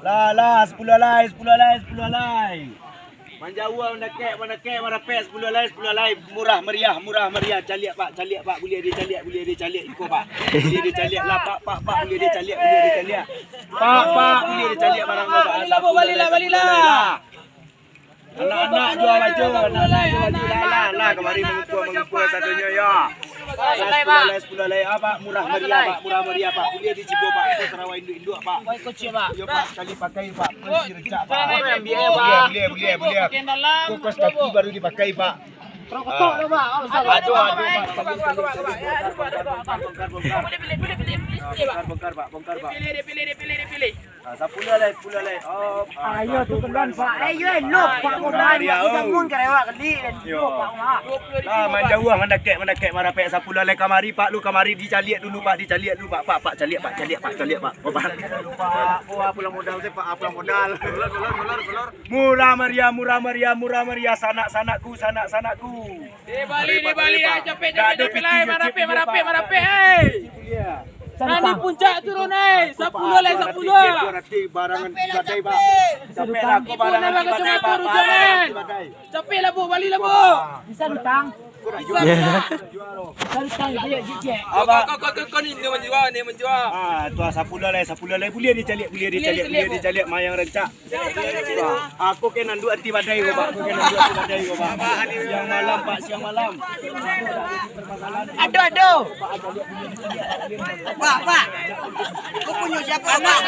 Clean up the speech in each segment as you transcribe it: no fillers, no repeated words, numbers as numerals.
Lah, 10 alai. Manjawa mana kek, mana pes 10 alai. Murah meriah. Caliak pak. Boleh dia caliak ikut pak. Boleh dia caliak lah pak. Boleh dia caliak. Pak, boleh dia caliak barang kau pak. Balilah. Anak-anak jual baju, lah kemari mengukur satunya ya. 10 alai apa murah meriah pak. Boleh dicibo pak. Itu Sarawak induk pak. Yo pak sekali pakai pak. Mesti recak pak. Boleh. Kukus kaki baru dipakai pak. Ketok dah pak. Aduh pak. Bongkar pak. Pilih. 10 alai. Oh, Ayo tu kelan pak. Ayo elok pak modal. Bangun karewak kali dan pak mak. Lah manjawa mana kek mana pek 10 alai kamari pak. Lu kamari dicaliak dulu pak. Pak caliak pak. Oh pak. Oh pulang modal saya pak. Pulang modal. Murah meriah sanak-sanakku. Di Bali capek merape. Nani puncak turun 10 alai 10. Barangan badai pak. Capek aku Barangan barangan badai pak. Capek lah bu, Bali lah bu. Bisa lutang. Bisa lutang je. Kau ni menjual. Tuah 10 alai boleh dicaliak mayang rencak. Aku kena dua anti badai kau pak. Siang malam. Aduh. Pak. Kau punya siapa pak?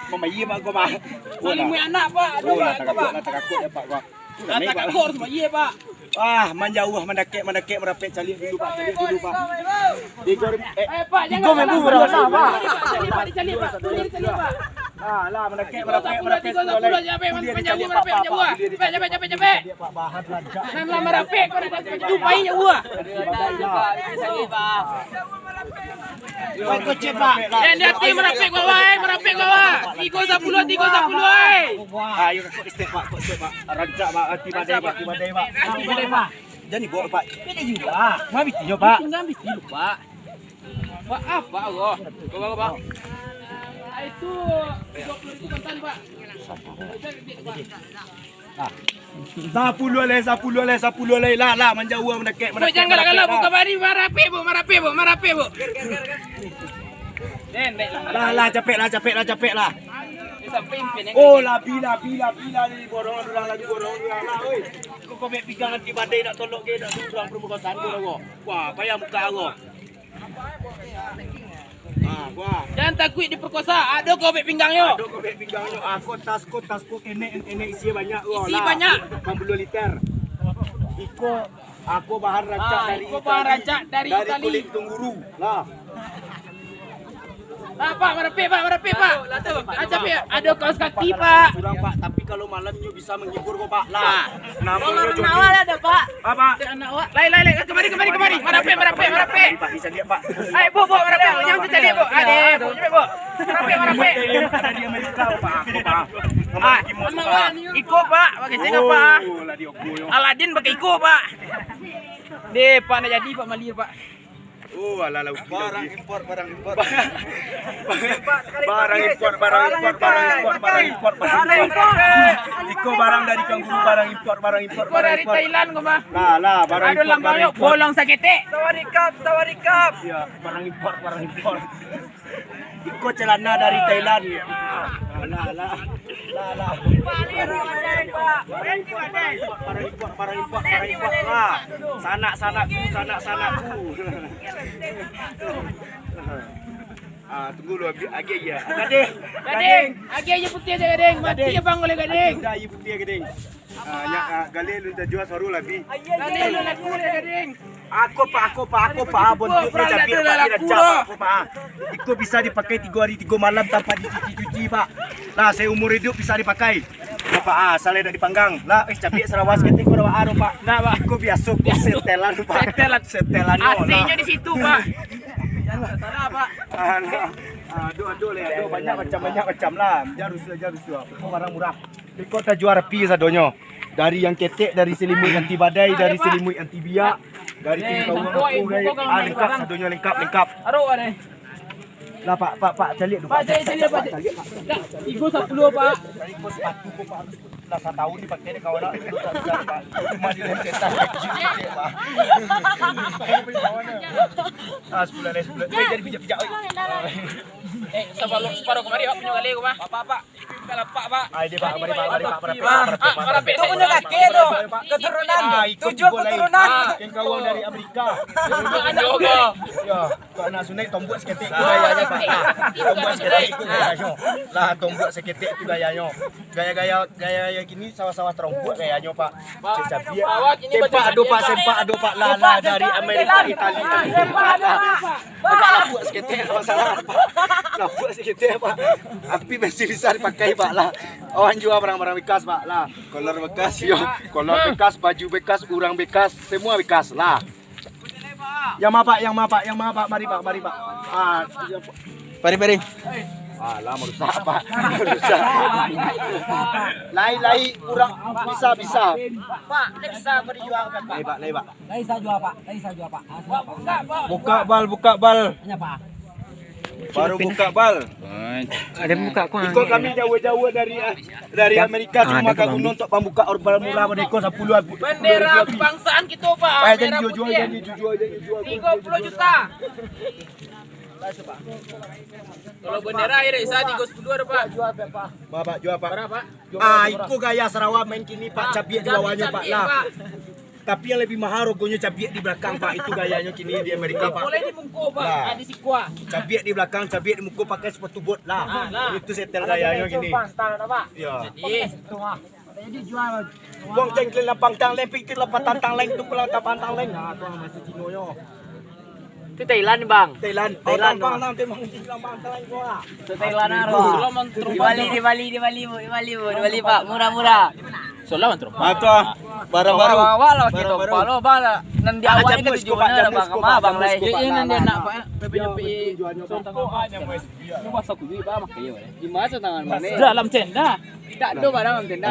Kau bayi pak kau pak. Saling anak pak. Aduh pak. Takut ya pak. Tak kor semua ye pak. Manjauh mana kek merapek caliak dulu pak. Digor Pak jangan salah. Pak. Dicaliak pak. Lah mana kek merapek Capek. bahan lanjak. Nam merapek kau dah jumpai ya gua. Kau cepat. Yang di hati merapek bawah. 310. Ayo kau istirahat pak, rancak pak, hati badai pak. Jadi bawa pak. Pilih juga. Mau bitinyo pak. Tinggal bikin pak. Pak apa kau? Kau pak. Itu 20.000 kontan pak. 10 alai lah manjauh mana kek Bu jangan galak bu kabari merape bu. Lah capek lah. Pimpin. Oh labi ni borong lagi lah oi. Kau mek pigang anti badai nak tolok ke nak turang permukaan kau. Wah, payah muka kau. Wah. Jangan takut diperkosa. Ada kau mek pinggangnya. Aku tasku kene isi banyak. Isi banyak. 60 liter. Aku bahan rancak dari Itali. Kulit tungguru. Lah. Pak merapek pak. Capek. Ada kaos kaki pak. Sudah pak, tapi kalau malamnya bisa menghibur kok pak. Lah. Namanya Orang awal ada pak. Apa? Lai. Kemari. Merapek. Pak bisa lihat pak. Ayo bu merapek. Jangan tercari bu. Ade bu. Merapek. Ada di Amerika pak. Iko pak. Pakai cek pak. Lah dioku. Aladin pakai iko pak. Pak nak jadi pak Malir pak. Ala barang impor. Barang impor. Iko barang dari Kangguru, barang impor. Iko dari Thailand kau mah. Lah, barang Ada lambangnya bolong sakete. Sawarikap. Ya, barang impor. Iko celana dari Thailand. Lah. Barang impor. Lah. Sanak-sanakku. Tunggu lu agi ya. Gading. Agi aja putih aja gading. Mati abang oleh gading. Dah ibu putih gading. Galil lu dah jual soru lebih. Gading lu laku oleh gading. Aku pak bentuknya capir pak tidak cap pak. Itu bisa dipakai 3 hari 3 malam tanpa dicuci pak. Lah saya umur hidup bisa dipakai. Pak asal tidak dipanggang. Lah capir Sarawak ketik ko rawa aro pak. Nah pak. Aku biasa setelan pak. Setelan. AC-nya di situ pak. Salah pak. Aduh banyak macam lah. Jarus barang murah. Di kota juara pi sadonyo. Dari yang ketek, dari selimut anti badai, dari selimut anti biak, dari tim kawan aku lengkap sadonyo lengkap. Aduh ada. Lah pak calik dulu. Pak, saya Pak. Tak, Igo 10 Pak. Tadi kau sepatu kau pak. Lah 1 tahun dipakai ni kawan nak. Pak. Cuma di lentetan. Pak. Ah 10 dah 10. Jadi pijak-pijak. Separuh kemari Pak punya kali aku Pak. Pak. Kita lapak Pak. Ai dia pak, mari pak. Para pes. Itu punya kaki tu. Keturunan. 7 keturunan. Yang kawan dari Amerika. Juga. Ya, kau nak sunat tombok seketik tu gayanya pak. Tombok seketik tu gayanya. Lah tombok seketik tu gayanya. Gaya gini sawah-sawah terompok gayanya pak. Cabiak. Sempak ado pak lala dari Amerika Italia. Lah buat seketik masalah pak. Lah buat seketik pak. Api masih bisa dipakai pak lah. Orang jual barang-barang bekas pak lah. Kolor bekas yo. Kolor bekas, baju bekas, urang bekas, semua bekas lah. Yang ma pak, mari pak. Ah, Pari. alah merusak pak. Merusak. Lai kurang bisa. Pak, neksa beri jual Pak. Lai pak. Laisa jual Pak. Buka bal. Hanya Pak. Baru buka bal. Ada buka kau. Ikut kami jauh-jauh dari Amerika cuma kami untuk pembuka orban murah mereka 10 Bendera kebangsaan kita Pak. Merah putih. jadi jual. 30 juta. Kalau bendera air bisa 30 ada Pak. Bapak jual pak. Berapa? Ah, itu gaya Sarawak main kini pak, cabiak di bawahnya pak lah. Tapi yang lebih mahal rogonya cabiak di belakang pak, itu gayanya kini di Amerika pak. Boleh dimungkuk Pak. Lah. Di sikwa. Cabiak di belakang, cabiak di muka pakai sepatu bot lah. lah. Itu setel gayanya gini. Pak. Ya. Jadi jual. Buang cengkil lapang tang lempik tu lapang tang leng tu pulang tapan tang leng. Ah, tu masih Cino yo. Itu Thailand Bang. Thailand. Thailand, Tampang nang temang lapang tang leng gua. Itu Thailand Di Bali Pak, murah-murah. Solawan terus. Atau baru-baru. Bawa kita palo bala. Nanti awal ni tujuannya Bang, Bang lai. Ini nanti nak Pak. PPP. Coba saku di Pak makai ya. Di masa tangan mana? Dalam tenda. Tak ada barang dalam tenda.